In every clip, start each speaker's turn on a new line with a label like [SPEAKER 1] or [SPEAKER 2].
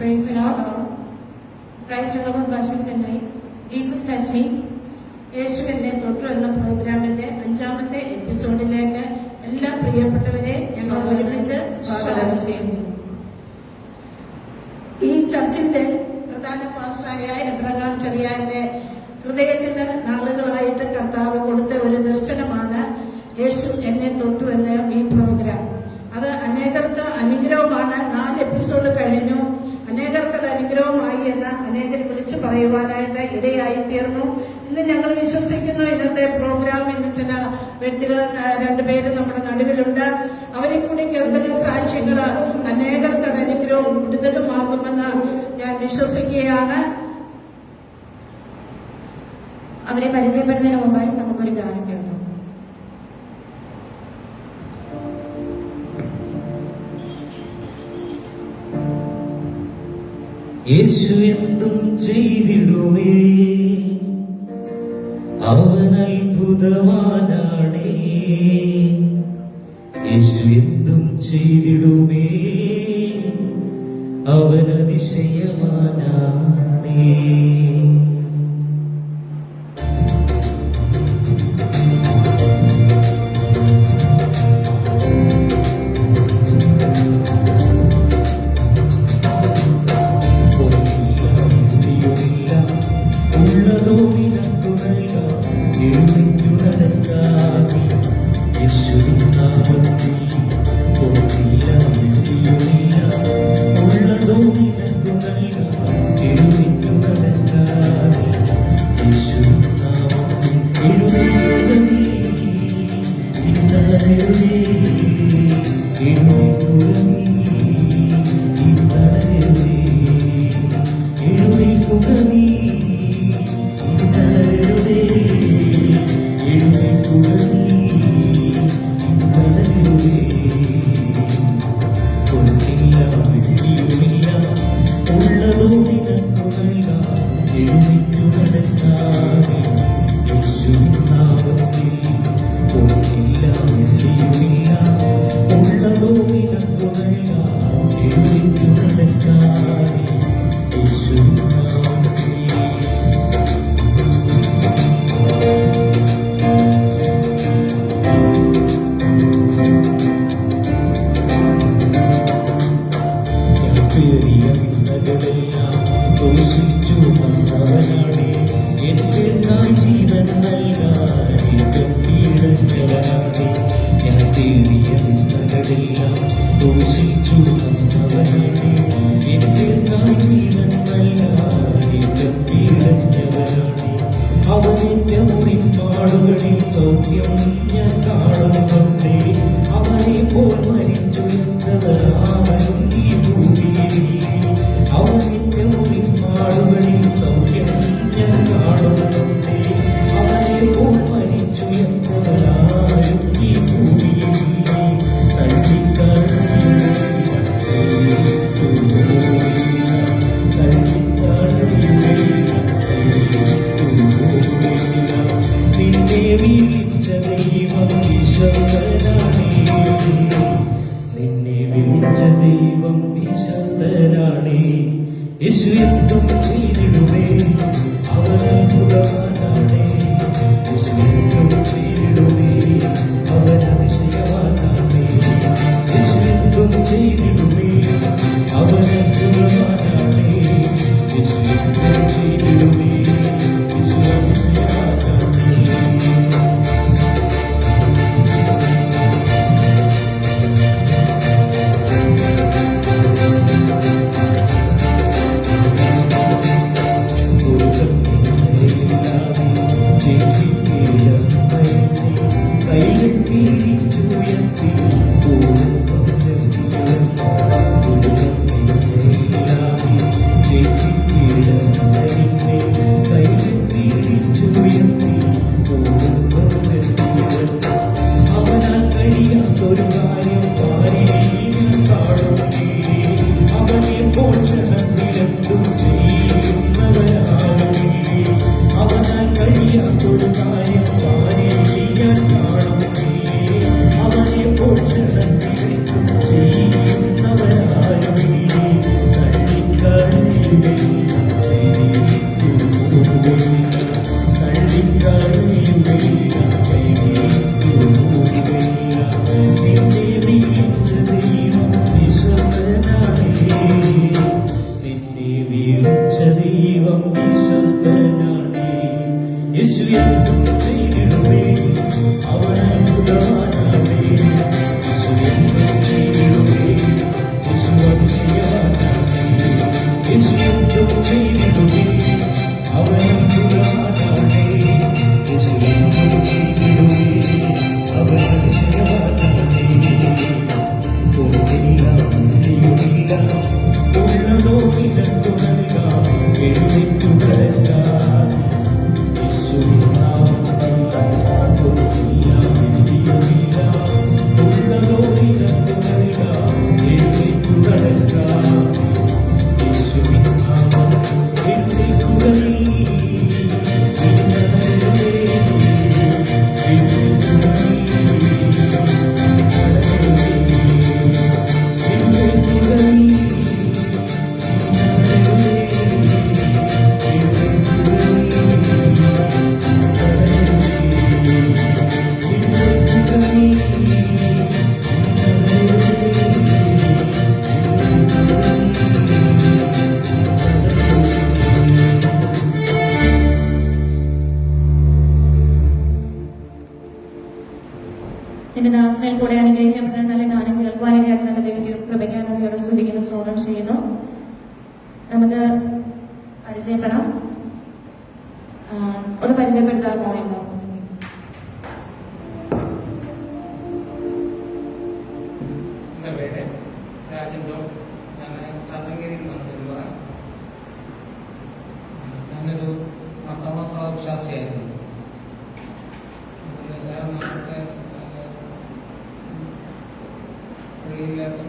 [SPEAKER 1] Praise the Lord. Christ the Lord worships in me. Jesus touched me. യേശു എന്നെ തൊട്ടു എന്ന പ്രോഗ്രാമിന്റെ 5ാമത്തെ എപ്പിസോഡിലേക്ക് എല്ലാ പ്രിയപ്പെട്ടവരെ ഞങ്ങൾ ഒരുമിച്ച് സ്വാഗതം ചെയ്യുന്നു. ഈ ചർച്ചിന്റെ പ്രധാന പാസ്റ്ററായ എബ്രഹാം ചെറിയാന്റെ ഹൃദയത്തിന് നാളുകളായിട്ട് കർത്താവ് കൊടുത്ത ഒരു ദർശനമാണ് യേശു എന്നെ തൊട്ടു എന്ന ഈ പ്രോഗ്രാം. അത് അനേകർക്ക് അനുഗ്രഹമാണ്. 4 എപ്പിസോഡ് കഴിഞ്ഞു. അനേകർക്ക് അത് അനുഗ്രഹമായി എന്ന് അനേകർ വിളിച്ചു പറയുവാനായിട്ട് ഇടയായി തീർന്നു. ഇന്ന് ഞങ്ങൾ വിശ്വസിക്കുന്നു ഇന്നത്തെ പ്രോഗ്രാം ഇന്ന് ചില വ്യക്തികൾ 2 പേര് നമ്മുടെ നടുവിലുണ്ട്. അവരെ കൂടി കേൾക്കുന്ന സാക്ഷ്യങ്ങൾ അനേകർക്ക് അത് അനുഗ്രഹവും വിടുതലുമാകുമെന്ന് ഞാൻ വിശ്വസിക്കുകയാണ്.
[SPEAKER 2] അവരെ പരിചയപ്പെടുന്നതിന് മുമ്പായി നമുക്കൊരു ഗാനം കേൾക്കാം.
[SPEAKER 3] യേശു എന്തും ചെയ്തിടുമേ, അവൻ അത്ഭുതവാനാണേ. യേശു എന്തും ചെയ്തിടുമേ, അവൻ അതിശയവാനാണേ.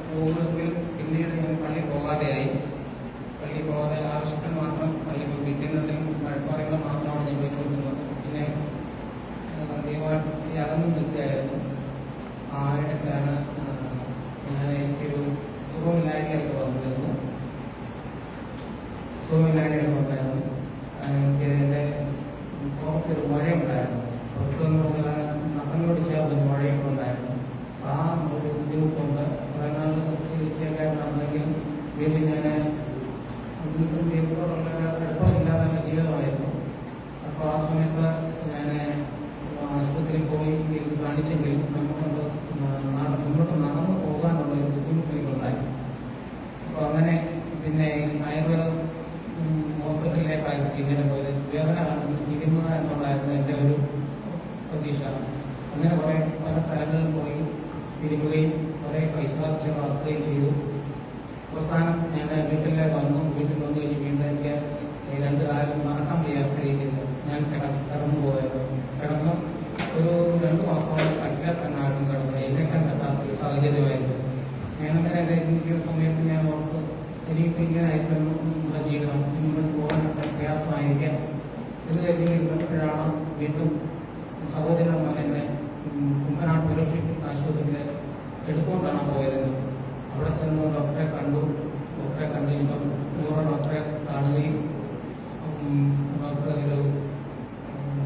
[SPEAKER 4] പോകുമെങ്കിലും പിന്നീട് ഞാൻ പള്ളി പോകാതെയായി. പള്ളി പോകാതെ ആവശ്യത്തിന് മാത്രം പള്ളി പോയി. കിട്ടുന്നതിലും മഴപ്പാറകൾ മാത്രമാണ് ഞാൻ പോയിക്കൊണ്ടിരുന്നത്. പിന്നെ ദൈവമായിട്ട് അകന്നു നിൽക്കുകയായിരുന്നു. ആ ഇടയ്ക്കാണ് ഞാൻ എനിക്കൊരു സുഖമില്ലായ്മയായിട്ട് വന്നിരുന്നു. വന്നായിരുന്നു. എനിക്ക് എൻ്റെ പുറത്തൊരു മഴയുണ്ടായിരുന്നു. പുറത്തുനിന്നുള്ള നഖങ്ങളോട് ചേർന്നൊരു മഴയൊക്കെ ഉണ്ടായിരുന്നു. ആ ഒരു ബുദ്ധിമുട്ടുണ്ട്. കുറേ നാൾ ചികിത്സയൊക്കെ നടന്നെങ്കിലും വീണ്ടും ഞാൻ ദൈവത്തോടുള്ള അടുപ്പമില്ലാതെ ജീവിതമായിരുന്നു. അപ്പോൾ ആ സമയത്ത് ഞാൻ ആശുപത്രിയിൽ പോയി കാണിച്ചെങ്കിലും നമുക്കുണ്ട് മുന്നോട്ട് നടന്നു പോകാനുള്ള ഒരു ബുദ്ധിമുട്ടുകളുണ്ടായി. അപ്പോൾ അങ്ങനെ പിന്നെ ആയുർവേദ ഹോസ്പിറ്റലിലേക്കായിരുന്നു പിന്നീട് പോയത്. വേദന തിരുമുക എന്നുള്ളതായിരുന്നു എൻ്റെ ഒരു പ്രതീക്ഷ. അങ്ങനെ കുറേ പല സ്ഥലങ്ങളിൽ പോയി തിരുമുകയും കുറേ പൈസ ആവശ്യമാക്കുകയും ചെയ്തു. അവസാനം ഞാൻ വീട്ടിലേക്ക് വന്നു. വീട്ടിൽ വന്നു കഴിഞ്ഞ് വീണ്ടും എനിക്ക് 2 കാലം മറക്കാൻ വയ്യാത്ത രീതിയിൽ ഞാൻ കിടന്നു പോയത്. കിടന്ന് ഒരു 2 മാസത്തോളം കട്ടിലെ തന്നെ ആടും കിടന്നു. എഴുന്നേക്കാൻ പറ്റാത്ത ഒരു സാഹചര്യമായിരുന്നു. ഞാനങ്ങനെ ഇരിക്കുന്ന സമയത്ത് ഞാൻ ഓർത്ത് എനിക്ക് ഇങ്ങനെ ആയിരുന്നു നമ്മുടെ ജീവിതം, മുന്നോട്ട് പോകാനുള്ള പ്രയാസമായിരിക്കാം എന്ന് കരുതിയപ്പോഴാണ് വീണ്ടും സഹോദരൻ മകനെ കുമ്പനാട് ഫെലോഷിപ്പ് ആശുപത്രിയിൽ എടുത്തുകൊണ്ടാണ് പോയത്. അവിടെ ചെന്ന് ഡോക്ടറെ കണ്ടു കഴിഞ്ഞപ്പം ഡോക്ടറെ കാണുകയും ഡോക്ടർ ഒരു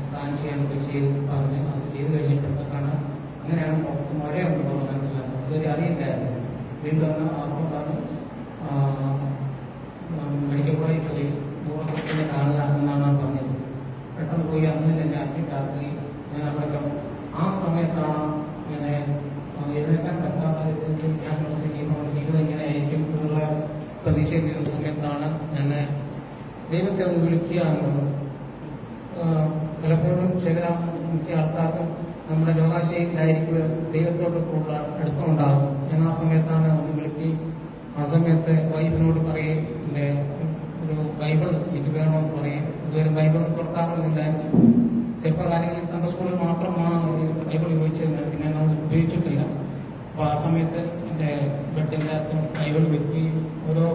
[SPEAKER 4] സ്കാൻ ചെയ്യാനൊക്കെ ചെയ്ത് പറഞ്ഞ് അത് ചെയ്ത് കഴിഞ്ഞപ്പോഴത്തേക്കാണ് അങ്ങനെയാണ് മഴയുണ്ടെന്ന് മനസ്സിലാക്കുന്നത്. ഇതൊരു അറിയില്ലായിരുന്നു. വീണ്ടും അന്ന് ആർക്കൊണ്ടാണ് മെഡിക്കൽ കോളേജിൽ പോയി 100 കാണുക എന്നാണ് പറഞ്ഞത്. പെട്ടെന്ന് പോയി അന്ന് തന്നെ അഡ്മിറ്റ് ആക്കുകയും ഞാൻ അവിടെ ആ സമയത്താണ് ഇങ്ങനെ എഴുന്നേക്കാൻ പറ്റാത്ത ഞാൻ ജീവിതം ഇങ്ങനെ ആയിരിക്കും എന്നുള്ള പ്രതീക്ഷിക്കുന്ന സമയത്താണ് ഞാൻ ദൈവത്തെ ഒന്ന് വിളിക്കുക എന്നുള്ളത്. പലപ്പോഴും ചില മുഖ്യ ആൾക്കാർക്ക് നമ്മുടെ രോഗാശയിലായിരിക്കും ദൈവത്തോടൊക്കെയുള്ള അടുപ്പമുണ്ടാകും. ഞാൻ ആ സമയത്താണ് ഒന്ന് വിളിക്കുകയും ആ സമയത്ത് വൈഫിനോട് പറയും എൻ്റെ ഒരു ബൈബിൾ എനിക്ക് വേണമെന്ന് പറയും. ഇതുവരെ ബൈബിൾ തുറക്കാറൊന്നുമില്ലായിരുന്നു. ചെറുപ്പകാലങ്ങളിൽ സൺഡേ സ്കൂളിൽ മാത്രം ബൈബിൾ ഉപയോഗിച്ചിരുന്നത്. പിന്നെ അത് ഉപയോഗിച്ചിട്ടില്ല. അപ്പോൾ ആ സമയത്ത് എൻ്റെ ബെഡിൻ്റെ അകത്ത് ബൈബിൾ വെക്കുകയും ഓരോ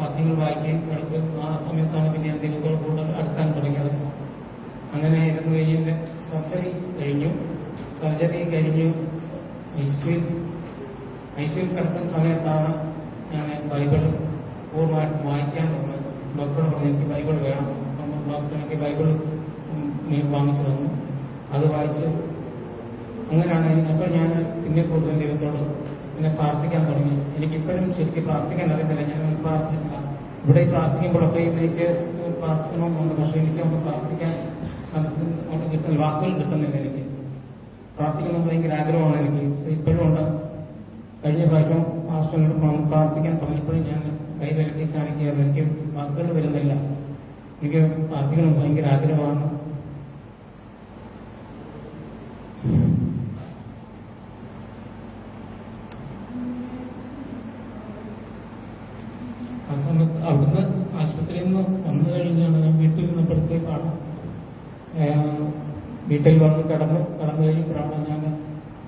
[SPEAKER 4] വാക്യങ്ങൾ വായിക്കുകയും കിടക്കും. ആ സമയത്താണ് പിന്നെ ഞാൻ ദൈവത്തോട് കൂടുതൽ അടുക്കാൻ തുടങ്ങിയത്. അങ്ങനെ ഇരുന്ന് കഴിഞ്ഞ് സർജറി കഴിഞ്ഞു. ഐസിയിൽ കിടക്കുന്ന സമയത്താണ് ഞാൻ ബൈബിൾ പൂർണ്ണമായിട്ടും വായിക്കാൻ തുടങ്ങി. ഡോക്ടറോട് പറഞ്ഞു എനിക്ക് ബൈബിൾ വേണം. ഡോക്ടർ എനിക്ക് ബൈബിൾ വാങ്ങിച്ചു തന്നു. അത് വായിച്ച് അങ്ങനെയാണ്. അപ്പോൾ ഞാൻ പിന്നെ കൂടുതൽ ദൈവത്തോട് പിന്നെ പ്രാർത്ഥിക്കാൻ തുടങ്ങി. എനിക്കിപ്പോഴും ശരിക്കും പ്രാർത്ഥിക്കാൻ അറിയത്തില്ല. ഞാൻ പ്രാർത്ഥിക്കില്ല. ഇവിടെ പ്രാർത്ഥിക്കുമ്പോഴൊക്കെ എനിക്ക് പ്രാർത്ഥിക്കണമെന്നുണ്ട്. പക്ഷേ എനിക്ക് ഒന്ന് പ്രാർത്ഥിക്കാൻ മനസ്സിൽ കിട്ടുന്നില്ല, വാക്കുകൾ കിട്ടുന്നില്ല. എനിക്ക് പ്രാർത്ഥിക്കണമെന്ന് ഭയങ്കര ആഗ്രഹമാണ് എനിക്ക് ഇപ്പോഴും ഉണ്ട്. കഴിഞ്ഞ പ്രാവശ്യം മാസ്റ്ററിനോട് പ്രാർത്ഥിക്കാൻ പറഞ്ഞപ്പോഴും ഞാൻ കൈ വിലക്കി കാണിക്കുകയായിരുന്നു. എനിക്ക് വാക്കുകൾ വരുന്നില്ല. എനിക്ക് പ്രാർത്ഥിക്കണം ഭയങ്കര ആഗ്രഹമാണ്. ആ സമയത്ത് അവിടുന്ന് ആശുപത്രിയിൽ നിന്ന് വന്നു കഴിഞ്ഞാണ് ഞാൻ വീട്ടിൽ നിന്നപ്പോഴത്തേക്കാണ് വീട്ടിൽ വന്ന് കടന്നു കഴിഞ്ഞപ്പോഴാണ് ഞാൻ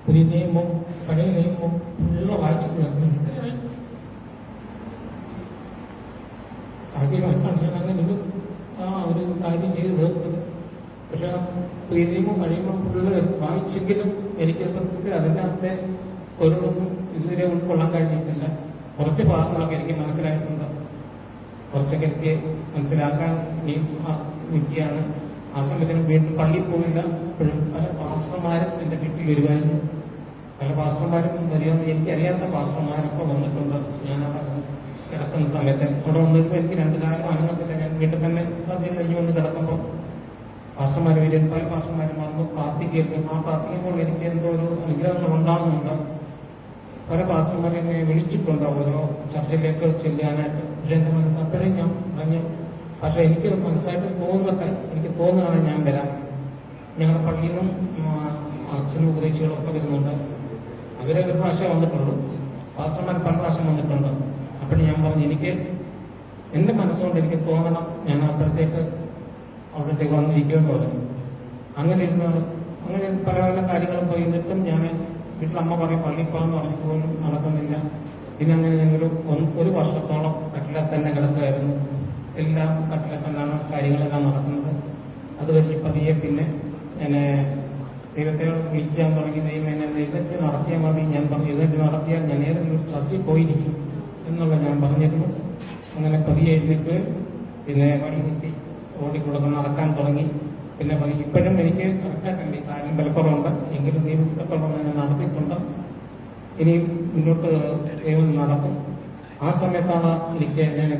[SPEAKER 4] പുതിയ നിയമവും പഴയ നിയമവും ഫുള്ള് വായിച്ചു തീർന്നു. ആദ്യമായിട്ടാണ് ഞാൻ അങ്ങനെ ഒരു കാര്യം ചെയ്ത് തീർത്തത്. പക്ഷെ പുതിയ നിയമം കഴിയുമ്പോൾ ഫുള്ള് വായിച്ചെങ്കിലും എനിക്ക് സത്യത്തിൽ അതിൻ്റെ അകത്തെ ഒരൊന്നും ഇതുവരെ ഉൾക്കൊള്ളാൻ കഴിഞ്ഞിട്ടില്ല. കുറച്ച് ഭാഗങ്ങളൊക്കെ എനിക്ക് മനസ്സിലായിട്ടുണ്ട്. കുറച്ചൊക്കെ എനിക്ക് മനസ്സിലാക്കാൻ നിൽക്കുകയാണ്. ആ സമയത്തിന് വീട്ടിൽ പള്ളിയിൽ പോയില്ല. അപ്പോഴും പല പാസ്റ്റർമാരും എൻ്റെ വീട്ടിൽ വരുമായിരുന്നു. പല പാസ്റ്റർമാരും വരുമെന്ന് എനിക്കറിയാത്ത പാസ്റ്റർമാരൊക്കെ വന്നിട്ടുണ്ട്. ഞാൻ കിടക്കുന്ന സമയത്ത് അവിടെ വന്നിട്ട് എനിക്ക് 2 കാലം അനങ്ങത്തില്ല. ഞാൻ വീട്ടിൽ തന്നെ സദ്യ കഴിഞ്ഞ് വന്ന് കിടക്കുമ്പോൾ പാസ്റ്റർമാർ വരും. പല പാസ്റ്റർമാരും വന്ന് പ്രാർത്ഥിക്കുകയും ആ പ്രാർത്ഥിക്കുമ്പോൾ എനിക്ക് എന്തോ ഒരു അനുഗ്രഹങ്ങൾ ഉണ്ടാകുന്നുണ്ട്. പല പാസ്റ്റർമാരെ എന്നെ വിളിച്ചിട്ടുണ്ട് ഓരോ ചർച്ചയിലേക്ക് ചെല്ലാനായിട്ട്. പക്ഷെ എൻ്റെ മനസ്സ് അപ്പോഴും ഞാൻ പറഞ്ഞു, പക്ഷെ എനിക്ക് മനസ്സായിട്ട് തോന്നട്ടെ, എനിക്ക് തോന്നുകയാണ് ഞാൻ വരാം. ഞങ്ങളുടെ പള്ളിയിൽ നിന്നും അച്ഛനും ഉപദേശികളൊക്കെ വരുന്നുണ്ട്. അവരെ ഒരു പ്രാവശ്യം വന്നിട്ടുള്ളൂ. പാസ്റ്റർമാർ പല പ്രാവശ്യം വന്നിട്ടുണ്ട്. അപ്പോൾ ഞാൻ പറഞ്ഞു, എനിക്ക് എൻ്റെ മനസ്സുകൊണ്ട് എനിക്ക് തോന്നണം ഞാൻ അപ്പുറത്തേക്ക് അവിടത്തേക്ക് വന്നിരിക്കുമെന്ന് പറഞ്ഞു. അങ്ങനെ പല പല കാര്യങ്ങളും പോയി. എന്നിട്ടും ഞാൻ വീട്ടിലമ്മ പറയും പള്ളിയിൽ പോകാമെന്ന് പറഞ്ഞിട്ട് പോലും നടക്കുന്നില്ല. പിന്നെ അങ്ങനെ ഞങ്ങൾ ഒരു വർഷത്തോളം കട്ടിലെ തന്നെ കിടക്കുമായിരുന്നു. എല്ലാം കട്ടിലെ തന്നെയാണ് കാര്യങ്ങളെല്ലാം നടക്കുന്നത്. അത് കഴിഞ്ഞ് പതിയെ പിന്നെ ഞാൻ ദൈവത്തെ വിളിക്കാൻ തുടങ്ങി. ദൈവം എന്നെ എഴുന്നേറ്റ് നടത്തിയാൽ മതി. ഞാൻ പറഞ്ഞു എഴുന്നേറ്റ് നടത്തിയാൽ ഞാൻ ഏതെങ്കിലും ഒരു ചർച്ചയിൽ പോയിരിക്കും എന്നുള്ള ഞാൻ പറഞ്ഞിരുന്നു. അങ്ങനെ പതിയെ എഴുന്നേറ്റ് പിന്നെ വഴി കുത്തി ഓടിക്കൊടുക്കാൻ നടക്കാൻ തുടങ്ങി. പിന്നെ ഇപ്പോഴും എനിക്ക് കറക്റ്റായിട്ടുണ്ട്, കാര്യം ബലക്കുറവുണ്ട്, എങ്കിലും ദൈവം ഇത്രത്തോളം എന്നെ നടത്തിയിട്ടുണ്ട്. ഇനി മുന്നോട്ട് ദൈവം നടക്കും. ആ സമയത്താണ് എനിക്ക് ഞാൻ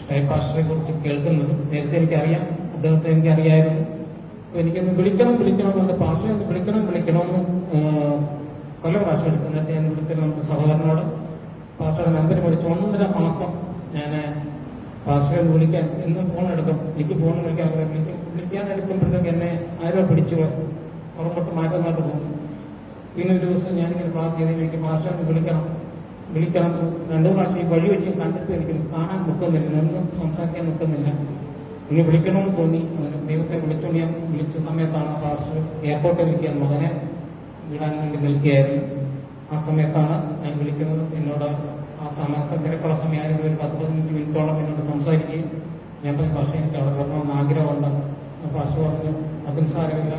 [SPEAKER 4] ഷൈപാസ്റ്ററെ കുറിച്ച് കേൾക്കുന്നത്. നേരത്തെ എനിക്കറിയാം, അദ്ദേഹത്തെ എനിക്കറിയായിരുന്നു. എനിക്കൊന്ന് വിളിക്കണം എന്ന് പാസ്റ്ററെ ഒന്ന് വിളിക്കണമെന്ന് പല പ്രാവശ്യം എടുക്കുന്നിട്ട് ഞാൻ വിളിക്കുന്ന നമ്മുടെ സഹോദരനോട് പാസ്റ്ററുടെ നമ്പർ മേടിച്ചു 1.5 മാസം ഞാൻ പാസ്റ്ററെ ഒന്ന് വിളിക്കാൻ എന്ന് ഫോൺ എടുക്കും. എനിക്ക് ഫോൺ വിളിക്കാൻ എടുക്കുമ്പോഴത്തേക്ക് എന്നെ ആരോ പിടിച്ചു പുറമ്പോട്ട് മാറ്റുന്നതായിട്ട് പോകും. പിന്നെ ഒരു ദിവസം ഞാനിങ്ങനെ പ്രാർത്ഥിക്കുന്നത് എനിക്ക് പാസ്റ്ററെ വിളിക്കണം 2 പ്രാവശ്യം ഈ വഴി വെച്ച് കണ്ടിട്ട് എനിക്ക് കാണാൻ നിൽക്കുന്നില്ല, നിന്ന് സംസാരിക്കാൻ നിൽക്കുന്നില്ല. ഇനി വിളിക്കണമെന്ന് തോന്നി. ദൈവത്തെ വിളിച്ചുകൊണ്ട് ഞാൻ വിളിച്ച സമയത്താണ് പാസ്റ്റർ എയർപോർട്ടിൽ നിൽക്കാൻ മകനെ വിടാൻ വേണ്ടി നിൽക്കുകയായിരുന്നു. ആ സമയത്താണ് ഞാൻ വിളിക്കുന്നത്. എന്നോട് ആ സമയത്ത് തിരക്കുള്ള സമയമായിരുന്നു. ഒരു 10-15 മിനിറ്റോളം എന്നോട് സംസാരിക്കുകയും ഞാൻ പറഞ്ഞു പക്ഷേ എനിക്ക് അവിടെ വരണമെന്ന് ആഗ്രഹമുണ്ട്. പാസ്റ്റർ പറഞ്ഞു അതിന് സാരമില്ല,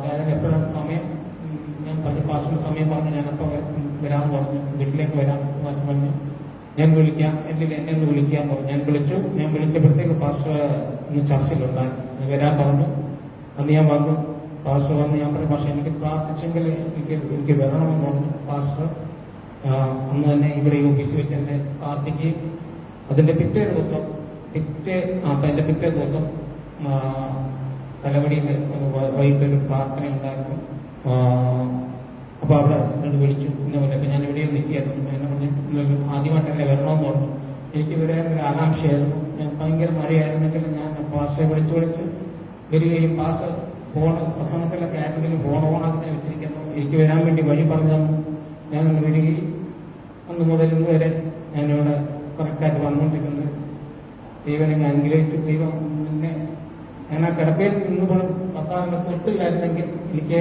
[SPEAKER 4] അതായത് എപ്പോഴാണ് സമയം ഞാൻ പറഞ്ഞു. പാസ്റ്ററിന്റെ സമയം പറഞ്ഞു ഞാനപ്പോൾ വരാമെന്ന് പറഞ്ഞു. വീട്ടിലേക്ക് വരാം പറഞ്ഞു. ഞാൻ വിളിക്കാം, എന്നെ ഒന്ന് വിളിക്കാൻ പറഞ്ഞു. ഞാൻ വിളിച്ചപ്പോഴത്തേക്ക് പാസ്റ്റർ ഒന്ന് ചർച്ചയിലുണ്ടായി വരാൻ പറഞ്ഞു. അന്ന് ഞാൻ വന്നു. പാസ്റ്റർ വന്ന് ഞാൻ പറഞ്ഞു പക്ഷെ എനിക്ക് പ്രാർത്ഥിച്ചെങ്കിൽ എനിക്ക് വരണമെന്ന് പറഞ്ഞു. പാസ്റ്റർ അന്ന് തന്നെ ഇവിടെ ഈ ഓഫീസിൽ വെച്ച് എന്നെ പ്രാർത്ഥിക്കുകയും അതിന്റെ പിറ്റേ ദിവസം തലവടിയിൽ വൈകിട്ടൊരു പ്രാർത്ഥന ഉണ്ടായിരുന്നു. അപ്പൊ അവിടെ എന്നോട് വിളിച്ചു. ഇന്നപോലെ ഞാൻ എവിടെയും നിൽക്കുകയായിരുന്നു. എന്നെ പറഞ്ഞു ആദ്യമായിട്ടല്ലേ വരണമെന്ന് പറഞ്ഞു. എനിക്ക് വരാനൊരു ആകാംക്ഷയായിരുന്നു. ഞാൻ ഭയങ്കര മഴയായിരുന്നെങ്കിലും ഞാൻ പാസ്റ്ററെ വിളിച്ചു വരികയും പാസ്റ്റർ പ്രസംഗത്തിലൊക്കെ ആയിരുന്നെങ്കിലും ഫോൺ ഓണാക്കി വെച്ചിരിക്കുന്നു. എനിക്ക് വരാൻ വേണ്ടി വഴി പറഞ്ഞു ഞാൻ വരികയും അന്ന് മുതൽ ഇന്ന് വരെ ഞാനിവിടെ കറക്റ്റായിട്ട് വന്നുകൊണ്ടിരിക്കുന്നത്. ദൈവനെ അനുഗ്രഹിച്ചു. ദൈവം പിന്നെ ഞാൻ ആ കിടക്കയിൽ നിന്നുപോലും 10 തൊട്ടില്ലായിരുന്നെങ്കിൽ എനിക്ക്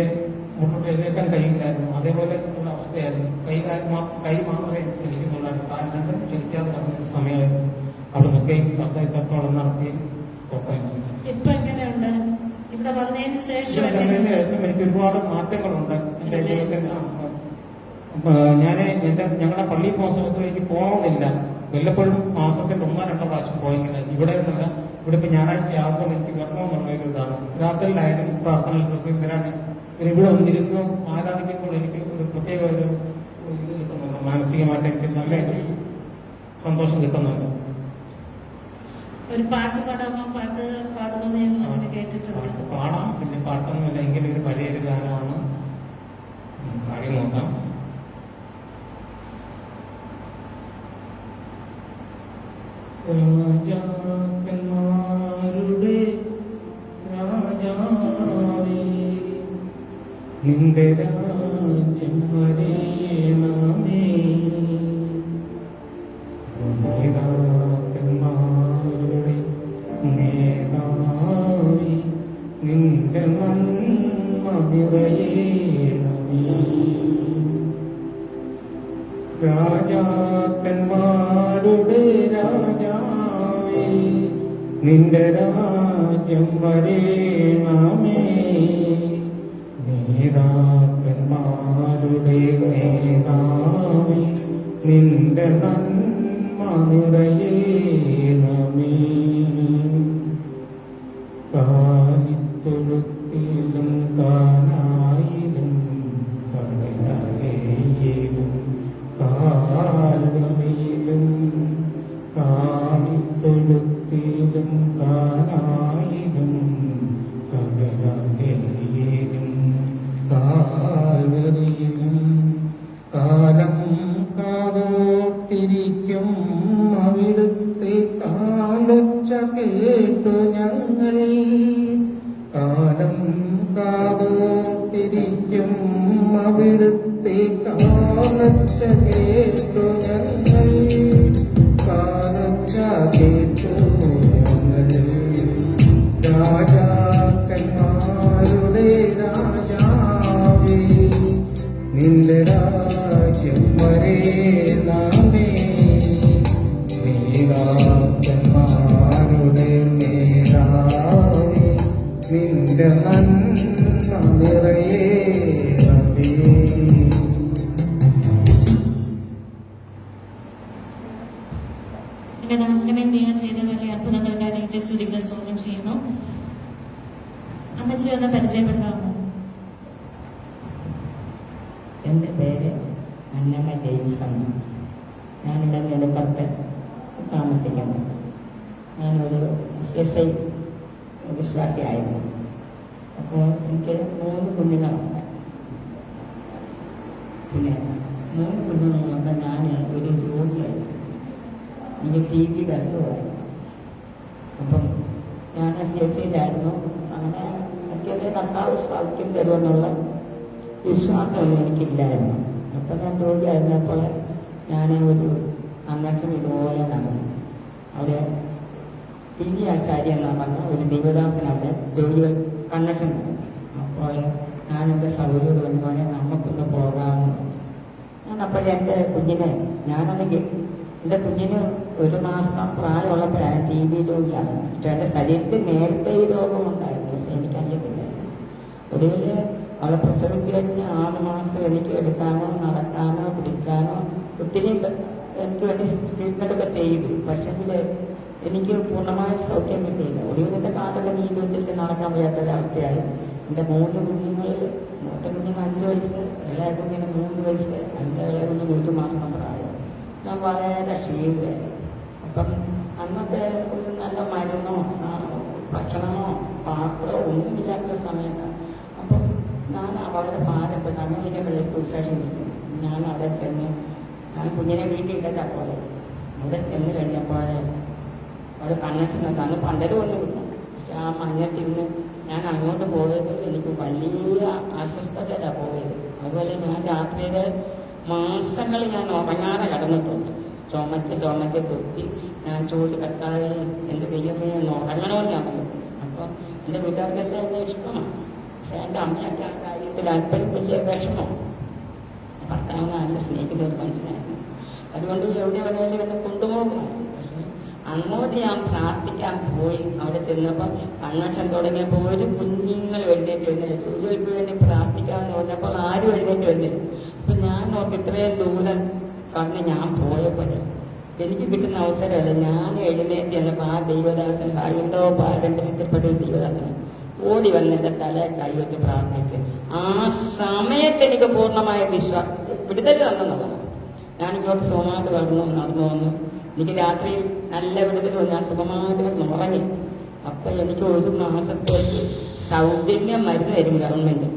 [SPEAKER 4] മുന്നോട്ട് എഴുന്നേക്കാൻ കഴിയില്ലായിരുന്നു. അതേപോലെ ഉള്ള അവസ്ഥയായിരുന്നു. കൈ മാത്രമേ ചലിക്കുന്നുള്ളായിരുന്നു. കാൽ രണ്ടും ചലിക്കാതെ കിടന്ന സമയമായിരുന്നു. അവിടെ നിൽക്കുകയും തത്തോളം നടത്തി
[SPEAKER 1] ഇപ്പൊ എങ്ങനെയുണ്ട്? ഇവിടെ വന്നതിന് ശേഷം
[SPEAKER 4] എനിക്ക് ഒരുപാട് മാറ്റങ്ങളുണ്ട് എന്റെ ജീവിതത്തിൽ. ഞങ്ങളുടെ പള്ളി മഹോത്സവത്തിൽ എനിക്ക് പോകണമെന്നില്ല. വല്ലപ്പോഴും മാസത്തിൽ 1-2 പ്രാവശ്യം പോയെങ്കിൽ ഇവിടെ നിന്നല്ല. ഇവിടെ ഇപ്പൊ ഞായറാഴ്ച ആകുമ്പോൾ എനിക്ക് വരണമെന്നുള്ള ഒരു ഇതാണ്. രാത്രിയിലായാലും പ്രാർത്ഥനകൾക്കൊക്കെ വരാൻ ഇവിടെ ഒന്നിരിക്കും ആരാധിക്കുമ്പോൾ എനിക്ക് ഒരു പ്രത്യേക ഒരു ഇത് കിട്ടുന്നുണ്ട്. മാനസികമായിട്ട് എനിക്ക് നല്ല സന്തോഷം കിട്ടുന്നുണ്ട്.
[SPEAKER 1] ഒരു പാട്ട് പാടുമെന്ന് കേട്ടിട്ടുണ്ട്.
[SPEAKER 4] പാടാം. പിന്നെ പാട്ടൊന്നുമില്ല, എങ്കിലും ഒരു പഴയൊരു ഗാനമാണ്. പാടി നോക്കാം. രാജാക്കന്മാരുടെ രാജാവേ നിന്റെ രാജ്യം വരേണമേ. നേതാക്കന്മാരുടെ നേതാവേ നിന്റെ നന്മ നിറയേണമേ. രാജാക്കന്മാരുടെ രാജാവേ നിന്റെ രാജ്യം വരേണമേ. നേതാക്കന്മാരുടെ നേതാവേ നിന്റെ നന്മ നിറയേണമേ. കാലിത്തൊഴുത്തിലും കാനായിലും കടലയിലും കാൽവരിയിലും കാലിത്തൊഴുത്തിലും കാനായിലും കടലയിലും കാൽവരിയിലും കാലം കാതോർത്തിരിക്കും അവിടുത്തെ കാലൊച്ച കേട്ടു ഞങ്ങൾ. കാലം കാതോർത്തിരിക്കും അവിടുത്തെ കാലൊച്ച കേട്ടു ഞങ്ങൾ. കാലൊച്ച കേട്ടു ഞങ്ങൾ. രാജാക്കന്മാരുടെ രാജാവേ നിന്റെ രാജ്യം വരേ പറയേണമേ നീരാജന്മാരുടെ മേലാവേ നിന്റെ നന്മ നിറയേണമേ.
[SPEAKER 2] എന്റെ ദാസനെ ദൈവം ചെയ്ത വലിയ അത്ഭുതങ്ങളുടെ അറിയിച്ച് സ്തുതിക്കുന്ന സ്തോത്രം ചെയ്യുന്നു. അമ്മച്ചി ഒന്ന് പരിചയപ്പെടാമോ?
[SPEAKER 5] എൻ്റെ പേര് അന്നമ്മ ജെയിംസ് ആണ്. ഞാനിവിടെ നെടുമ്പത്ത് താമസിക്കുന്നു. ഞാനൊരു SI വിശ്വാസിയായിരുന്നു. അപ്പോൾ എനിക്ക് 3 കുഞ്ഞുങ്ങളുണ്ട്. പിന്നെ 3 കുഞ്ഞുങ്ങളുള്ളപ്പോൾ ഞാൻ ഒരു രോഗിയായിരുന്നു. എനിക്ക് TB അസുഖമായി. അപ്പം ഞാൻ CSIയിലായിരുന്നു. അങ്ങനെ എനിക്കൊരു കർത്താവ് സൗഖ്യം തരുമെന്നുള്ള വിശ്വാസമൊന്നും എനിക്കില്ലായിരുന്നു. അപ്പം ഞാൻ രോഗിയായിരുന്നപ്പോൾ ഞാൻ ഒരു കൺവെൻഷൻ ഇതുപോലെ നടന്നു. അവിടെ TV ആശാരി എന്നാണ് പറഞ്ഞ ഒരു ദേവദാസനവിടെ രോഗികൾ കൺവെൻഷൻ നടന്നു. അപ്പോൾ ഞാൻ എൻ്റെ സൗകര്യോട് പറഞ്ഞ പോലെ നമുക്കൊന്ന് പോകാമെന്ന്. ഞാൻ അപ്പോൾ എൻ്റെ കുഞ്ഞിനെ ഞാനാണെങ്കിൽ എൻ്റെ കുഞ്ഞിന് 1 മാസം പ്രായമുള്ളപ്പോഴാണ് TB രോഗിയാണ്. പക്ഷെ എൻ്റെ ശരീരത്തിൽ നേരത്തെ ഈ രോഗമുണ്ടായിരുന്നു. പക്ഷെ എനിക്കറിയത്തില്ല. ഒടുവിൽ അവളെ പ്രസവിച്ച് കഴിഞ്ഞ് 6 മാസം എനിക്ക് എടുക്കാനോ നടക്കാനോ പിടിക്കാനോ ഒത്തിരി എനിക്ക് വേണ്ടി ട്രീറ്റ്മെൻറ്റൊക്കെ ചെയ്തു. പക്ഷെങ്കിൽ എനിക്ക് പൂർണ്ണമായ സൗഖ്യം കിട്ടിയില്ല. ഒടുവിൽ എൻ്റെ കാലൊക്കെ ജീവിതത്തിൽ നടക്കാൻ വയ്യാത്തൊരവസ്ഥയായി. എൻ്റെ 3 കുഞ്ഞുങ്ങളിൽ മൂത്ത കുഞ്ഞിന് 5 വയസ്സ്, ഇളയ കുഞ്ഞിന് 3 വയസ്സ്, എൻ്റെ ഇളയ കുഞ്ഞിന് 1 മാസം പ്രായം. ഞാൻ വളരെ ക്ഷീണമായി. അപ്പം അന്നത്തെ ഒരു നല്ല മരുന്നോ ഭക്ഷണമോ പാത്രമോ ഒന്നുമില്ലാത്ത സമയത്താണ്. അപ്പം ഞാൻ വളരെ ഭാരപ്പെട്ട അങ്ങനെ വിളിച്ച് വിശേഷം കിട്ടും. ഞാൻ അവിടെ ചെന്ന് ഞാൻ കുഞ്ഞിനെ വീട്ടിൽ ഇട്ട പോലെ അവിടെ ചെന്ന് കഴിഞ്ഞപ്പോൾ അവിടെ കണക്ഷൻ അന്ന് പന്തലുമൊന്നുമില്ല. പക്ഷെ ആ മഞ്ഞത്തിൽ നിന്ന് ഞാൻ അങ്ങോട്ട് പോയത് എനിക്ക് വലിയ അസ്വസ്ഥതയിലാണ് പോയത്. അതുപോലെ ഞാൻ രാത്രിയിൽ മാസങ്ങൾ ഞാൻ ഉറങ്ങാതെ കിടന്നിട്ടുണ്ട്. ചുമച്ച് തൊട്ടി ഞാൻ ചോദിച്ചു കട്ടായി എൻ്റെ ദൈവമേ ഉറങ്ങണമെന്ന് ഞാൻ പറഞ്ഞു. അപ്പോൾ എൻ്റെ വീട്ടുകാർക്കെല്ലാം എന്നെ ഇഷ്ടമാണ്. പക്ഷെ എൻ്റെ അമ്മയൊക്കെ ആ കാര്യത്തിൽ അല്പം വലിയ വിഷമം. ഭർത്താവ് നല്ല സ്നേഹിക്കുന്നത് മനസ്സിലായിരുന്നു. അതുകൊണ്ട് എവിടെ വേണേലും എന്നെ കൊണ്ടുപോകും. പക്ഷെ അങ്ങോട്ട് ഞാൻ പ്രാർത്ഥിക്കാൻ പോയി. അവിടെ ചെന്നപ്പോൾ കൺവെൻഷൻ തുടങ്ങിയപ്പോൾ ഒരു കുഞ്ഞുങ്ങൾ എഴുന്നേറ്റ് വരുന്നില്ല. ജോലികൾക്ക് വേണ്ടി പ്രാർത്ഥിക്കാമെന്ന് പറഞ്ഞപ്പോൾ ആരും എഴുന്നേറ്റ് വരുന്നില്ല. അപ്പം ഞാൻ നോക്കി ഇത്രയും ദൂരം പറഞ്ഞ് ഞാൻ പോയപ്പോൾ എനിക്ക് കിട്ടുന്ന അവസരമല്ല. ഞാൻ എഴുന്നേറ്റ് ചെന്നപ്പോൾ ആ ദൈവദാസൻ എന്തോ പാരമ്പര്യത്തിൽപ്പെട്ട ഒരു ദൈവദാസൻ ഓടി വന്ന് എൻ്റെ തല കൈവച്ച് പ്രാർത്ഥിച്ച് ആ സമയത്ത് എനിക്ക് പൂർണ്ണമായ വിടുതൽ തന്നതാണ്. ഞാനിങ്ങോട്ട് സുഖമായിട്ട് നടന്നു വന്നു. എനിക്ക് രാത്രി നല്ല വിടുതൽ വന്നു. ഞാൻ സുഖമായിട്ട് ഉറങ്ങി. അപ്പം എനിക്ക് 1 മാസത്തേക്ക് സൗജന്യം മരുന്ന് തരും ഗവൺമെൻറ്.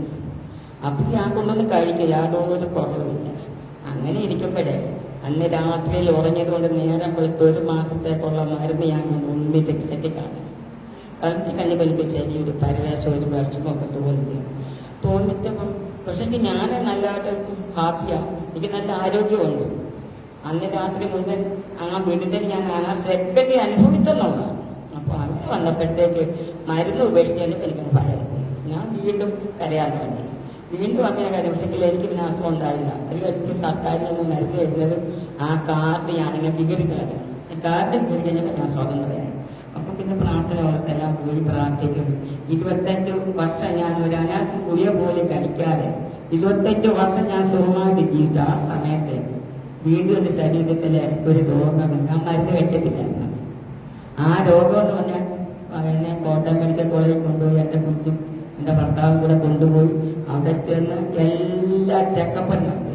[SPEAKER 5] അപ്പം ഞാൻ കൊണ്ടൊന്ന് കഴിക്കും. യാതൊരു കുറവില്ല. അങ്ങനെ ഇരിക്കുമ്പോഴേ അന്ന് രാത്രിയിൽ ഉറങ്ങിയതുകൊണ്ട് നേരം വെളുത്ത് 1 മാസത്തേക്കുള്ള മരുന്ന് ഞാൻ ഒന്നിച്ച് കെട്ടിക്കാണും. കളഞ്ഞ് കഴിഞ്ഞപ്പോൾ എനിക്ക് ശരിയൊരു പരവേശം ഒരു വിഷമമൊക്കെ തോന്നിച്ചപ്പം പക്ഷെങ്കിൽ ഞാൻ നല്ലതായിട്ട് ഹാപ്പിയാണ്. എനിക്ക് നല്ല ആരോഗ്യമുണ്ട്. അന്ന് രാത്രി മുഴുവൻ ആ വീടിൻ്റെ ഞാൻ ആ സെക്കൻഡ് അനുഭവിച്ചെന്നുള്ളതാണ്. അപ്പോൾ അങ്ങനെ വന്നപ്പോഴത്തേക്ക് മരുന്ന് ഉപേക്ഷിച്ചതിന് എനിക്ക് ഭയം. ഞാൻ വീണ്ടും കരയാൻ തുടങ്ങി. വീണ്ടും അങ്ങനെ കാര്യം. പക്ഷെങ്കിൽ എനിക്ക് പിന്നെ അസുഖം ഉണ്ടായില്ല. അത് കഴിഞ്ഞ് സർക്കാരിൽ നിന്ന് മരുന്ന് വരുന്നത് ആ കാർഡ് ഞാനിങ്ങനെ വിവരിക്കുന്നത്. കാർഡ് വിവരി കഴിഞ്ഞപ്പോൾ ഞാൻ സ്വതന്ത്രയായി. അപ്പം പിന്നെ പ്രാർത്ഥനകൾക്കെല്ലാം പോയി പ്രാർത്ഥിക്കുന്നു. 25 വർഷം ഞാൻ ഒരു അനാസി കുളിയ പോലെ കഴിക്കാതെ 25 വർഷം ഞാൻ സുഖമായിട്ട് ജീവിച്ചു. ആ സമയത്ത് വീണ്ടും എൻ്റെ ശരീരത്തിലെ ഒരു രോഗം ഞാൻ മരുന്ന് വെട്ടിട്ടില്ലായിരുന്നു. ആ രോഗം എന്ന് പറഞ്ഞാൽ എന്നെ കോട്ടയം മെഡിക്കൽ കോളേജിൽ കൊണ്ടുപോയി എൻ്റെ കുഞ്ഞും എൻ്റെ ഭർത്താവും കൂടെ കൊണ്ടുപോയി അവിടെ ചെന്ന് എല്ലാ ചെക്കപ്പും നടത്തി.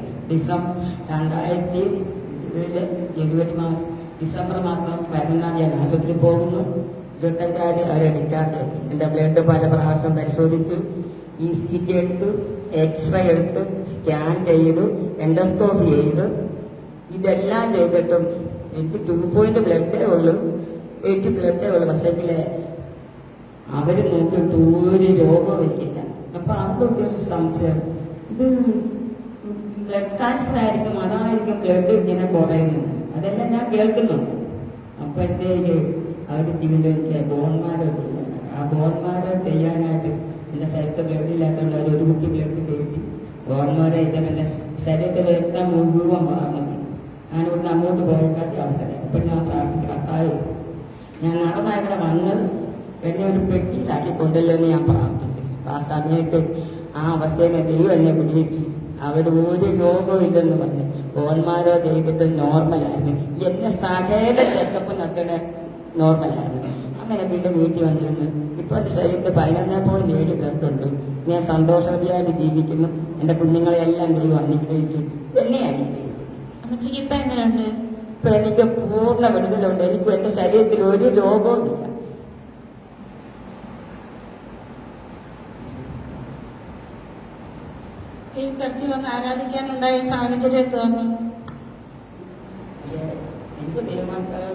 [SPEAKER 5] 2020 ഡിസംബർ മാസം 11 ഞാൻ ആശുപത്രി പോകുന്നു. 25 അവരെടുക്കാതെ എൻ്റെ ബ്ലഡ് പല പ്രാവശ്യം പരിശോധിച്ചു. ECG എടുത്തു, എക്സ്റേ എടുത്ത്, സ്കാൻ ചെയ്തു, എൻഡോസ്കോപ്പി ചെയ്തു. ഇതെല്ലാം ചെയ്തിട്ടും എനിക്ക് 2 ബ്ലഡേ ഉള്ളൂ, 8 ബ്ലഡേ ഉള്ളൂ. പക്ഷേ അവർ നോക്കിയിട്ട് ഒരു രോഗവും എനിക്കില്ല. അപ്പൊ അതൊക്കെ ഒരു സംശയം, ഇത് ബ്ലഡ് ക്യാൻസർ ആയിരിക്കും, അതായിരിക്കും ബ്ലഡ് ഇങ്ങനെ കുറയുന്നത്. അതെല്ലാം ഞാൻ കേൾക്കുന്നുണ്ട്. അപ്പോഴത്തേക്ക് അവർ തിരുവനന്തപുരത്ത് ബോൺമാരോ ആ ബോൺമാരോ ചെയ്യാനായിട്ട് എൻ്റെ ശരീരത്തിൽ ബ്ലഡ് ഇല്ലാത്തതുകൊണ്ട് ഒരു കുട്ടി ബ്ലഡ് കയറ്റി ബോൺമാരെ എൻ്റെ ശരീരത്തിൽ എത്താൻ മുഴുവൻ വാങ്ങുന്നു. ഞാൻ ഇവിടുന്ന് അങ്ങോട്ട് പോയേക്കാത്ത അവസരം. അപ്പം ഞാൻ പ്രാർത്ഥിച്ചു, കർത്താവേ, ഞാൻ നടന്ന ഇവിടെ വന്ന് എന്നെ ഒരു പെട്ടിയിലാക്കി കൊണ്ടല്ലോ ഞാൻ പ്രാർത്ഥിച്ചു. ആ സമയത്ത് ആ അവസ്ഥയിൽ ദൈവം എന്നെ വിളിച്ചു. അവർ ഒരു രോഗവും ഇല്ലെന്ന് പറഞ്ഞു. ഓന്മാരോ ചെയ്തിട്ട് നോർമലായിരുന്നു. എന്നെ സകല ചെക്കപ്പ് നടത്തണ നോർമലായിരുന്നു. അങ്ങനെ പിന്നെ വീട്ടിൽ വന്നിരുന്നു. ഇപ്പൊ എന്റെ ശരീരത്തിൽ 11.7 പേർക്കുണ്ട്. ഞാൻ സന്തോഷവതിയായിട്ട് ജീവിക്കുന്നു. എന്റെ കുഞ്ഞുങ്ങളെല്ലാം ദൈവം അനുഗ്രഹിച്ചു, എന്നെ അനുഗ്രഹിച്ചു.
[SPEAKER 2] അമ്മച്ചിക്ക് ഇപ്പൊ എങ്ങനെയുണ്ട്?
[SPEAKER 5] ഇപ്പൊ എനിക്ക് പൂർണ്ണ വിടുതലുണ്ട്. എനിക്ക് എന്റെ ശരീരത്തിൽ ഒരു രോഗവും ഇല്ല.
[SPEAKER 1] ഈ ചർച്ചിൽ വന്ന് ആരാധിക്കാനുണ്ടായ സാഹചര്യം തോന്നുന്നു.
[SPEAKER 5] എനിക്ക് ദൈവമക്കളെ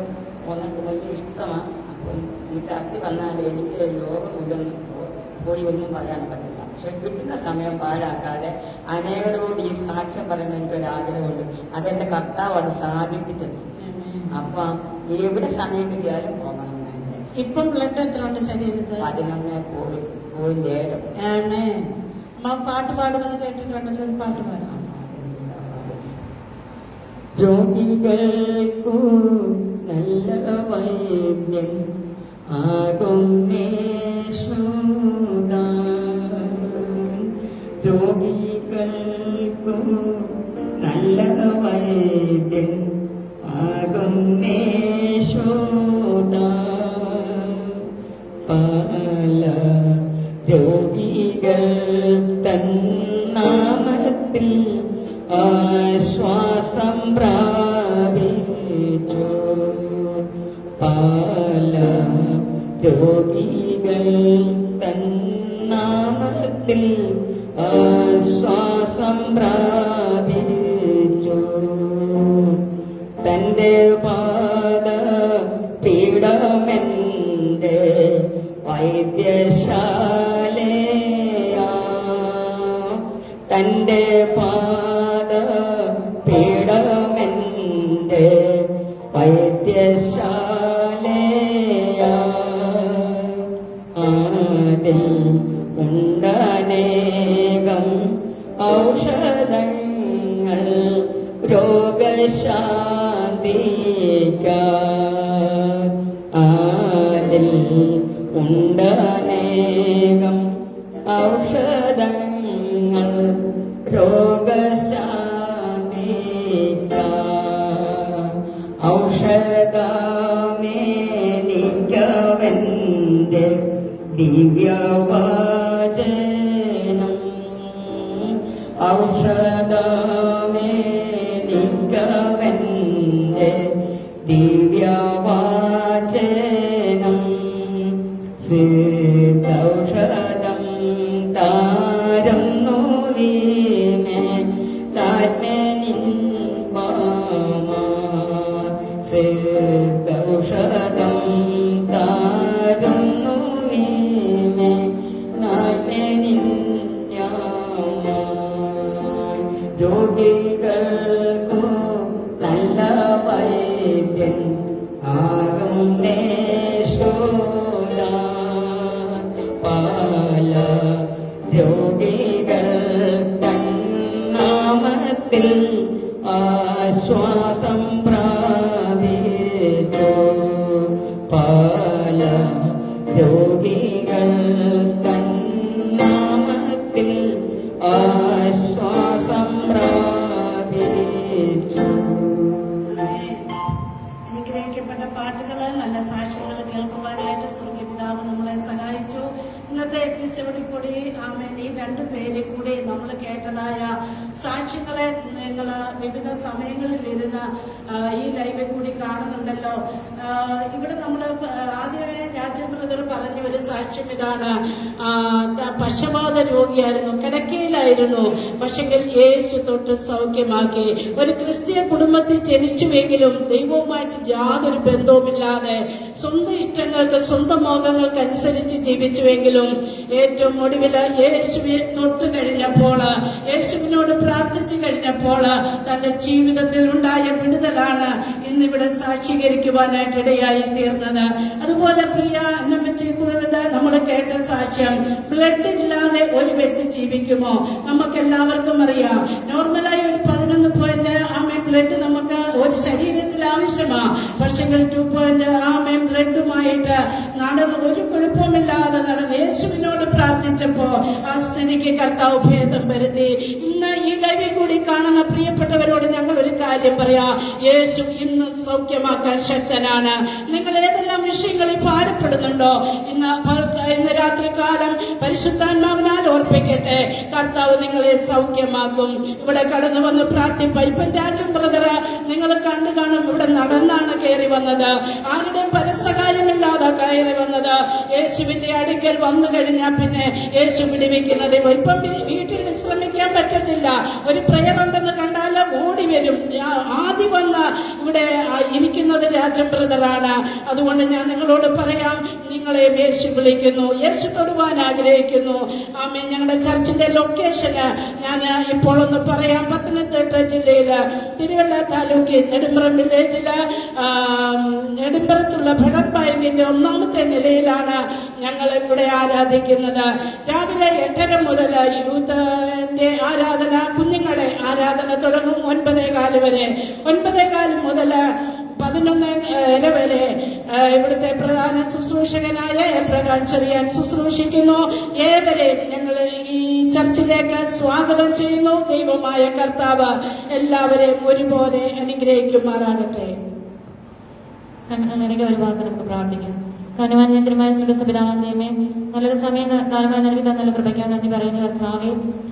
[SPEAKER 5] വന്നിട്ട് വലിയ ഇഷ്ടമാണ്. അപ്പം ഈ ചർച്ച വന്നാൽ എനിക്ക് യോഗമില്ലെന്ന് പോയി ഒന്നും പറയാൻ പറ്റില്ല. പക്ഷെ കിട്ടുന്ന സമയം പാഴാക്കാതെ അനേകരോട് ഈ സാക്ഷ്യം പറയാൻ എനിക്കൊരാഗ്രഹമുണ്ട്. അതെന്റെ കർത്താവ് അത് സാധിപ്പിച്ചത്. അപ്പം എവിടെ സമയം കിട്ടിയാലും പോകണം.
[SPEAKER 1] ഇപ്പം ബ്ലഡ് എത്ര ഉണ്ട് ശരീരത്തിൽ?
[SPEAKER 5] 11.7.
[SPEAKER 1] പാട്ട് പാടുമെന്ന് കേട്ടിട്ടുണ്ടല്ലോ, ഒരു പാട്ട് പാടാം.
[SPEAKER 5] രോഗികൾക്കു നല്ല വൈദ്യൻ ആകും രോഗികൾക്കു നല്ല വൈദ്യൻ ആകും പല രോഗികൾ തന്നാമത്തിൽ ആശ്വാസം പ്രാപിച്ചു. പല രോഗികൾ തന്നാമത്തിൽ ആശ്വാസം പ്രാപിച്ചു. തന്റെ പാദ പീഠമെന്റെ വൈദ്യശാലയാ. തന്റെ പാദ പീഠമെന്റെ വൈദ്യശാലയാ. അതിൽ ഉണ്ടനേകം ഔഷധങ്ങൾ രോഗശാന്തിക്കാൻ. അതിൽ ഉണ്ടനേകം ഔഷധങ്ങൾ രോഗശാന്തിക്കാൻ. ഔഷധമേനിക്കവന്റെ ദിവ്യവചനം. ഔഷധമേനിക്കവന്റെ ദിവ്യവചനം. ഔഷധം താരുന്നു വീണേ ഔഷധം താരുന്നു വീണേ രോഗികൾക്കു നല്ല വൈദ്യൻ ആകും പല രോഗികൾ തന്നാമത്തിൽ ആശ്വാസം പ്രാപിച്ചു. പല രോഗികൾ തന്നാമത്തിൽ ആശ്വാസം പ്രാപിച്ചു.
[SPEAKER 1] അനുഗ്രഹിക്കപ്പെട്ട പാട്ടുകള്, നല്ല സാക്ഷ്യങ്ങൾ കേൾക്കുവാനായിട്ട് സ്വർഗ്ഗപിതാവ് നമ്മളെ സഹായിച്ചു. ഇന്നത്തെ എപ്പിസോഡിൽ കൂടി ആമേൻ ഈ 2 പേരിൽ കൂടി നമ്മൾ കേട്ടതായ സാക്ഷ്യങ്ങളെ നിങ്ങൾ വിവിധ സമയങ്ങളിൽ ഇരുന്ന് ഈ ലൈവിൽ കൂടി കാണുന്നുണ്ടല്ലോ. ഇവിടെ നമ്മൾ ആദ്യമേ രാജ്യം ബ്രദർ പറഞ്ഞ ഒരു സാക്ഷ്യം ഇതാണ്. പക്ഷപാത രോഗിയായിരുന്നു, കിടക്കയിലായിരുന്നു, പക്ഷെങ്കിൽ യേശു തൊട്ട് സൗഖ്യമാക്കി. ഒരു ക്രിസ്തീയ കുടുംബത്തിൽ ജനിച്ചുവെങ്കിലും ദൈവവുമായിട്ട് യാതൊരു ബന്ധവുമില്ലാതെ സ്വന്തം ഇഷ്ടങ്ങൾക്ക് സ്വന്തം മോഹങ്ങൾക്ക് അനുസരിച്ച് ജീവിച്ചുവെങ്കിലും ഏറ്റവും ഒടുവിൽ യേശുവിനെ തൊട്ട് കഴിഞ്ഞപ്പോൾ, യേശുവിനോട് പ്രാർത്ഥിച്ചു കഴിഞ്ഞപ്പോൾ തന്റെ ജീവിതത്തിൽ ഉണ്ടായ വിടുതലാണ് ഇന്നിവിടെ സാക്ഷീകരിക്കുവാനായിട്ട് ഇടയായി തീർന്നത്. അതുപോലെ പ്രിയ അന്നമ്മച്ചിക്കൂടെ നമ്മൾ കേട്ട സാക്ഷ്യം, ബ്ലഡ് ഇല്ലാതെ ഒരു വ്യക്തി ജീവിക്കുമോ? നമുക്ക് എല്ലാവർക്കും അറിയാം. നോർമലായി ഒരു 11 പോയിന്റ് ബ്ലഡ് നമുക്ക് ഒരു ശരീരത്തിൽ ആവശ്യമാ. പക്ഷെങ്കിൽ 2 ആമേൻ ബ്ലഡുമായിട്ട് നടന്ന് ഒരു കുഴപ്പമില്ലാതെ നടന്ന് യേശുവിനോട് പ്രാർത്ഥിച്ചപ്പോ ആ സ്ഥിതിക്ക് കർത്താവ് ഭേദം വരുത്തി. ഇന്ന് ഈ ലൈവിൽ കൂടി കാണുന്ന പ്രിയപ്പെട്ടവരോട് ഞങ്ങൾ ഒരു കാര്യം പറയാം, യേശു ഇന്ന് സൗഖ്യമാക്കാൻ ശക്തനാണ്. നിങ്ങൾ ഏതെല്ലാം വിഷയങ്ങളിൽ ഭാരപ്പെടുന്നുണ്ടോ, ഇന്ന് രാത്രി കാലം പരിശുദ്ധാത്മാവിനാൽ ഓർപ്പിക്കട്ടെ, കർത്താവ് നിങ്ങളെ സൗഖ്യമാക്കും. ഇവിടെ കടന്നു വന്ന് പ്രാർത്ഥിപ്പ. ഇപ്പം രാജൻ ബ്രദർ നിങ്ങൾ കണ്ടു കാണും, ഇവിടെ നടന്നാണ് കയറി വന്നത്, ആരുടെയും പരസഹായമില്ലാതെ കയറി വന്നത്. യേശുവിന്റെ അടുക്കൽ വന്നു കഴിഞ്ഞാൽ പിന്നെ യേശു പിടിവെക്കുന്നത്. ഇപ്പം വീട്ടിൽ വിശ്രമിക്കാൻ പറ്റത്തില്ല, ഒരു പ്രയർ ഉണ്ടെന്ന് കണ്ടാൽ ഓടി വരും. ആദ്യം വന്ന് ഇവിടെ ഇരിക്കുന്നത് രാജൻ ബ്രദറാണ്. അതുകൊണ്ട് ഞാൻ നിങ്ങളോട് പറയാം, നിങ്ങളെ യേശു വിളിക്കുന്നു, യേശു തൊടുവാൻ ആഗ്രഹിക്കുന്നു. ആമേ. ഞങ്ങളുടെ ചർച്ചിന്റെ ലൊക്കേഷന് ഞാൻ ഇപ്പോൾ ഒന്ന് പറയാം. പത്തനംതിട്ട ജില്ലയില് തിരുവല്ല താലൂക്കിൽ നെടുമ്പ്രം വില്ലേജില് നെടുമ്പ്രത്തുള്ള ഭഗത് ബാങ്കിന്റെ 1ാമത്തെ നിലയിലാണ് ഞങ്ങൾ ഇവിടെ ആരാധിക്കുന്നത്. രാവിലെ 8:30 മുതൽ യൂത്തിന്റെ ആരാധന, കുഞ്ഞുങ്ങളുടെ ആരാധന തുടങ്ങും 9:15 വരെ. 9:15 മുതൽ 11:30 വരെ ഇവിടുത്തെ പ്രധാന ശുശ്രൂഷകനായ എബ്രഹാം ചെറിയാൻ ശുശ്രൂഷിക്കുന്നു. ഏവരെയും ഞങ്ങൾ ഈ ചർച്ചിലേക്ക് സ്വാഗതം ചെയ്യുന്നു. ദൈവമായ കർത്താവ് എല്ലാവരെയും ഒരുപോലെ അനുഗ്രഹിക്കുമാറാകട്ടെ.
[SPEAKER 2] കണ്ണടയ്ക്ക് ഒരു വാക്ക് നമുക്ക് പ്രാർത്ഥിക്കാം. കരുവാനിയന്ത്രമായ സുഖസപിതാവാൻ ദൈവമേ, നല്ലൊരു സമയം കാലമായി നൽകി നല്ല കൃപയ്ക്കാൻ നന്ദി പറയുന്നു കർത്താവേ.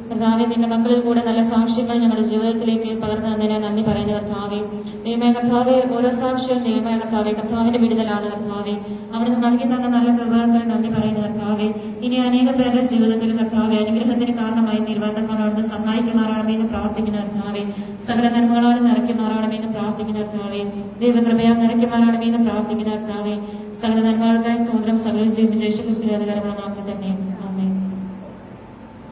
[SPEAKER 2] കർത്താവെ, നിന്റെ മക്കളിൽ കൂടെ നല്ല സാക്ഷ്യങ്ങൾ ഞങ്ങളുടെ ജീവിതത്തിലേക്ക് പകർന്നു തന്നതിനെ നന്ദി പറയുന്നു കർത്താവെ. ദൈവമേ കർത്താവെ, ഓരോ സാക്ഷ്യവും ദൈവമായ കർത്താവെ കർത്താവിന്റെ വിടുതലാണ് കർത്താവെ. അവിടുന്ന് നൽകി തന്ന നല്ല കൃപകൾക്ക് നന്ദി പറയുന്നു കർത്താവെ. ഇനി അനേകം പേരുടെ ജീവിതത്തിൽ കർത്താവെ അനുഗ്രഹത്തിന് കാരണമായി തീരുമാനങ്ങൾ അവിടുന്ന് സഹായിക്കുമാറാണെന്ന് പ്രാർത്ഥിക്കുന്ന കർത്താവെ. സകല നന്മകളാൽ നിറയ്ക്കുമാറാണെന്ന് പ്രാർത്ഥിക്കുന്ന കർത്താവെ. ദൈവകൃപയാൽ നിറയ്ക്കുമാറാണെന്ന് പ്രാർത്ഥിക്കുന്ന കർത്താവെ. സകല നന്മകൾക്കായി സ്വതന്ത്രം സകല ജീവിച്ച യേശു ക്രിസ്തുവിന്റെ അധികാരമുള്ള നാമത്തിൽ തന്നെ